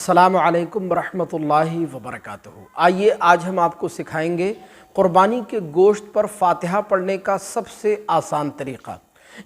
अस्सलामु अलैकुम वरहमतुल्लाहि वबरकातुहू। आइए आज हम आपको सिखाएंगे क़ुरबानी के गोश्त पर फ़ातिहा पढ़ने का सबसे आसान तरीक़ा,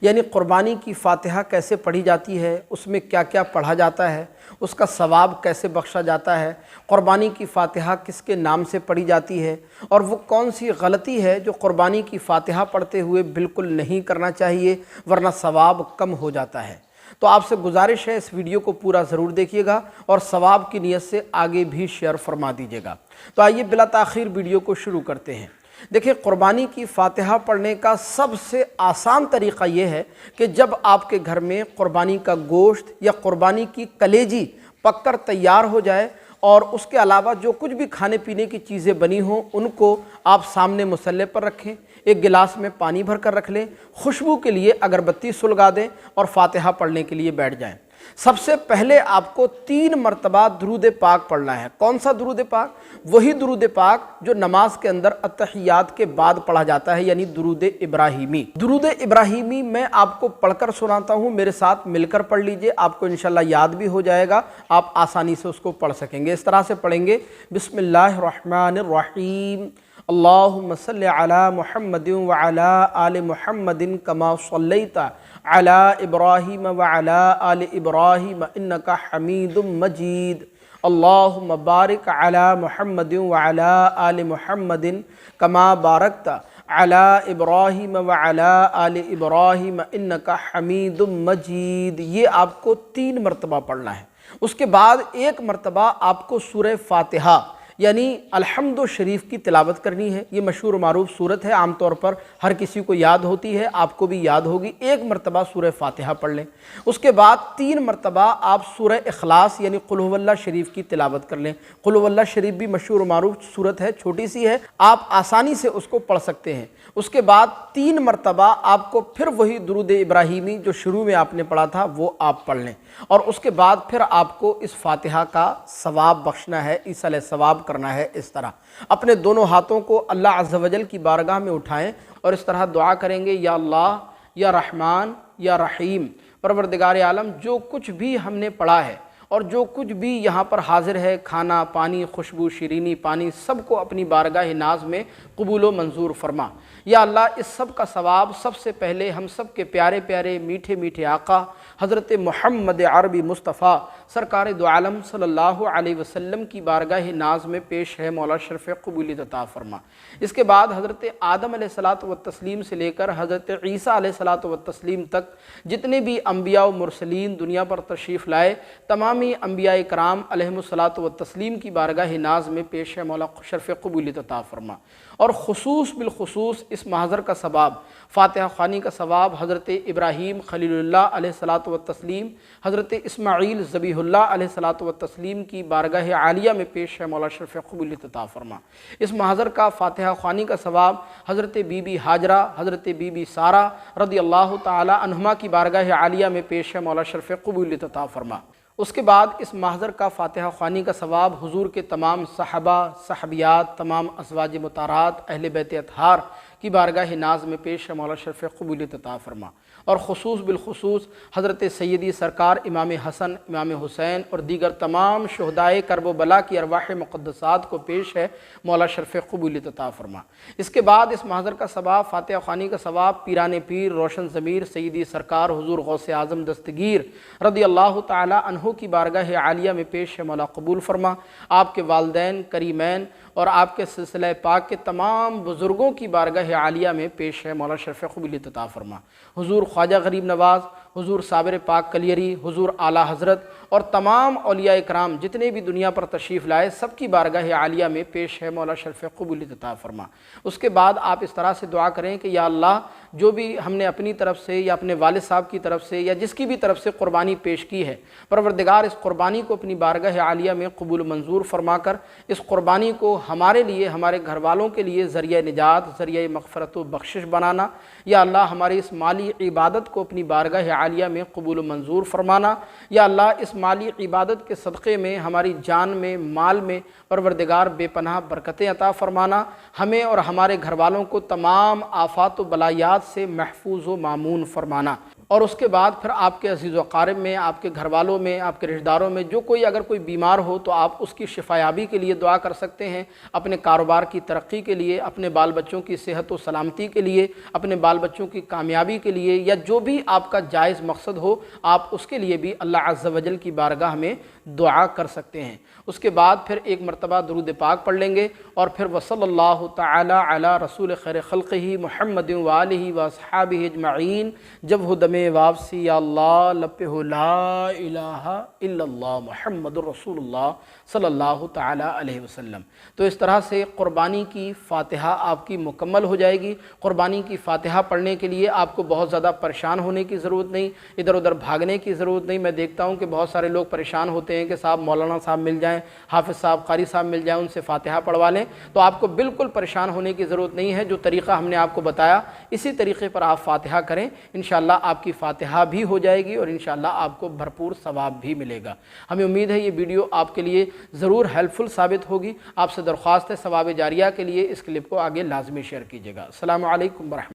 यानी क़ुरबानी की फ़ातिहा कैसे पढ़ी जाती है, उसमें क्या क्या पढ़ा जाता है, उसका सवाब कैसे बख्शा जाता है, क़ुरबानी की फ़ातिहा किसके नाम से पढ़ी जाती है और वो कौन सी गलती है जो क़ुरबानी की फ़ातिहा पढ़ते हुए बिल्कुल नहीं करना चाहिए वरना सवाब कम हो जाता है। तो आपसे गुजारिश है इस वीडियो को पूरा ज़रूर देखिएगा और सवाब की नीयत से आगे भी शेयर फरमा दीजिएगा। तो आइए बिला ताख़ीर वीडियो को शुरू करते हैं। देखिए, क़ुरबानी की फ़ातिहा पढ़ने का सबसे आसान तरीक़ा ये है कि जब आपके घर में क़ुरबानी का गोश्त या क़ुरबानी की कलेजी पककर तैयार हो जाए और उसके अलावा जो कुछ भी खाने पीने की चीज़ें बनी हों उनको आप सामने मुसल्ले पर रखें, एक गिलास में पानी भर कर रख लें, खुशबू के लिए अगरबत्ती सुलगा दें और फ़ातिहा पढ़ने के लिए बैठ जाएं। सबसे पहले आपको 3 मरतबा दुरूद पाक पढ़ना है। कौन सा दुरूद पाक? वही दुरूद पाक जो नमाज के अंदर अत्तहियात के बाद पढ़ा जाता है, यानी दुरूद इब्राहीमी। दुरूद इब्राहीमी मैं आपको पढ़कर सुनाता हूँ, मेरे साथ मिलकर पढ़ लीजिए, आपको इंशाल्लाह याद भी हो जाएगा, आप आसानी से उसको पढ़ सकेंगे। इस तरह से पढ़ेंगे, बिस्मिल्लाहिर्रहमानिर्रहीम, अल्लाहुम्मा सल्लि अला मुहम्मदिन व अला आलि मुहम्मदिन कमा सल्लैता अला इब्राहीम व अला आलि इब्राहीम इन्नका हमीदुम मजीद, अल्लाहुम्मा बारिक अला मुहम्मदिन व अला आलि मुहम्मदिन कमा बारकता अला इब्राहीम व अला आलि इब्राहीम इन्नका हमीदुम मजीद। ये आपको 3 मरतबा पढ़ना है। उसके बाद 1 मरतबा आपको सूरह फ़ातिहा यानी अल्हम्दु शरीफ की तिलावत करनी है। ये मशहूर मारूफ सूरत है, आमतौर पर हर किसी को याद होती है, आपको भी याद होगी। 1 मरतबा सूरह फ़ातिहा पढ़ लें। उसके बाद 3 मरतबा आप सूरह इखलास यानी कुल हुवल्लाह शरीफ की तिलावत कर लें। कुल हुवल्लाह शरीफ भी मशहूर मारूफ सूरत है, छोटी सी है, आप आसानी से उसको पढ़ सकते हैं। उसके बाद 3 मरतबा आपको फिर वही दुरूद इब्राहीमी जो शुरू में आपने पढ़ा था वो आप पढ़ लें और उसके बाद फिर आपको इस फ़ातिहा का सवाब बख्शना है, ईसाल सवाब करना है। इस तरह अपने दोनों हाथों को अल्लाह अज़्ज़ व जल की बारगाह में उठाएं और इस तरह दुआ करेंगे, या अल्लाह, या रहमान, या रहीम, परवरदिगार आलम, जो कुछ भी हमने पढ़ा है और जो कुछ भी यहाँ पर हाजिर है, खाना पानी, खुशबू, शीरीनी, पानी, सबको अपनी बारगाह नाज में कबूल व मंजूर फरमा। या अल्लाह, इस सब का सवाब सबसे पहले हम सब के प्यारे प्यारे मीठे मीठे आका हज़रत मोहम्मद अरबी मुस्तफ़ा सरकार दो आलम सल्लल्लाहु अलैहि वसल्लम की बारगाह नाज में पेश है, मौला शरफ़ क़बूलियत अता फरमा। इसके बाद हज़रत आदम अलैहिस्सलातु व तस्लीम से लेकर हज़रत ईसा अलैहिस्सलातु व तस्लीम तक जितने भी अम्बिया व मुरसलीन दुनिया पर तशरीफ़ लाए, तमामी अम्बिया कराम अलैहिमुस्सलातु व तस्लीम की बारगाह नाज में पेश है, मौला शरफ़ क़बूलियत अता फरमा। और खुसूस बिलखुसूस इस महज़र का सवाब, फ़ातिहा ख़्वानी का सवाब हज़रत इब्राहीम खलीलुल्लाह अलैहिस्सलातु व तस्लीम, हज़रत इस्माईल ज़बीहुल्लाह अलैहिस्सलातु व तस्लीम की बारगाह आलिया में पेश है, मौला शरफ़ क़बूलियत अता फरमा। इस महज़र का फ़ातिहा ख़्वानी का सवाब हज़रत बीबी हाजरा, हज़रत बीबी सारा रज़ियल्लाहु ताला अन्हुमा की बारगाह आलिया में पेश है, मौला शरफ़ क़बूलियत अता फरमा। उसके बाद इस महज़र का फ़ातिहा ख़्वानी का सवाब हुज़ूर के तमाम सहाबा, सहाबियात, तमाम अज़वाज मुतारात, अहले बैत अतहार की बारगाह नाज में पेश है, मौला शरफ़ क़बूलियत अता फरमा। और खुसूस बिलखुसूस हज़रत सैयदी सरकार इमाम हसन, इमाम हुसैन और दीगर तमाम शुहदाए करबला की अरवाह मुक़द्दसात को पेश है, मौला शरफ़ क़बूलियत अता फरमा। इसके बाद इस महज़र का सवाब, फ़ातिहा ख़्वानी का सवाब पीरान पीर रोशन ज़मीर सैयदी सरकार हुज़ूर गौसे आज़म दस्तगीर रज़ियल्लाहु ताला अन्हु की बारगाह आलिया में पेश है, मौला कबूल फरमा। आपके वालिदैन करीमैन और आपके सिलसिला पाक के तमाम बुज़ुर्गों की बारगाह आलिया में पेश है, मौला शरफ़ क़बूलियत अता फरमा। हुज़ूर ख्वाजा गरीब नवाज़, हुज़ूर साबिर पाक कलियरी, हुज़ूर आला हज़रत और तमाम औलिया इकराम जितने भी दुनिया पर तशरीफ़ लाए, सबकी बारगाह आलिया में पेश है, मौला शरफ़ क़बूलियत अता फरमा। उसके बाद आप इस तरह से दुआ करें कि या अल्लाह, जो भी हमने अपनी तरफ से या अपने वालिद साहब की तरफ से या जिसकी भी तरफ से क़ुरबानी पेश की है, परवरदिगार इस क़ुरबानी को अपनी बारगाह आलिया में कबूल मंजूर फरमा कर इस क़ुरबानी को हमारे लिए, हमारे घर वालों के लिए ज़रिया निजात, ज़रिया मग़फ़रत व बख्शिश बनाना। या अल्लाह, हमारी इस माली इबादत को अपनी बारगाह आलिया में कबूल मंजूर फरमाना। या अल्लाह, इस माली इबादत के सदक़े में हमारी जान में, माल में परवरदिगार बेपनाह बरकतें अता फरमाना। हमें और हमारे घर वालों को तमाम आफ़ात व बलायात से महफूज व मामून फरमाना। اور اس کے بعد پھر آپ کے عزیز و اقارب میں، آپ کے گھر والوں میں، آپ کے رشتہ داروں میں جو کوئی اگر کوئی بیمار ہو تو آپ اس کی شفایابی کے لیے دعا کر سکتے ہیں، اپنے کاروبار کی ترقی کے لیے، اپنے بال بچوں کی صحت و سلامتی کے لیے، اپنے بال بچوں کی کامیابی کے لیے، یا جو بھی آپ کا جائز مقصد ہو آپ اس کے لیے بھی اللہ عز و جل کی بارگاہ میں دعا کر سکتے ہیں۔ اس کے بعد پھر ایک مرتبہ درود پاک پڑھ لیں گے اور پھر وصلی اللہ تعالی علی رسول خیر خلقہ محمد وآلہ واصحابہ اجمعین، جب ہو دم واپسی یا اللہ لپہ لا الہ الا اللہ محمد رسول اللہ صلی اللہ تعالی علیہ وسلم۔ تو اس طرح سے قربانی کی فاتحہ آپ کی مکمل ہو جائے گی۔ قربانی کی فاتحہ پڑھنے کے لیے آپ کو بہت زیادہ پریشان ہونے کی ضرورت نہیں، ادھر ادھر بھاگنے کی ضرورت نہیں۔ میں دیکھتا ہوں کہ بہت سارے لوگ پریشان ہوتے ہیں کہ صاحب مولانا صاحب مل جائیں، حافظ صاحب، قاری صاحب مل جائیں، ان سے فاتحہ پڑھوا لیں۔ تو آپ کو بالکل پریشان ہونے کی ضرورت نہیں ہے، جو طریقہ ہم نے آپ کو بتایا اسی طریقے پر آپ فاتحہ کریں، انشاءاللہ آپ کی فاتحہ بھی ہو جائے گی اور انشاءاللہ آپ کو بھرپور ثواب بھی ملے گا۔ ہمیں امید ہے یہ ویڈیو آپ کے لیے ضرور ہیلپ فل ثابت ہوگی۔ آپ سے درخواست ہے ثواب جاریہ کے لیے اس کلپ کو آگے لازمی شیئر کیجیے گا۔ السلام علیکم ورحمۃ اللہ۔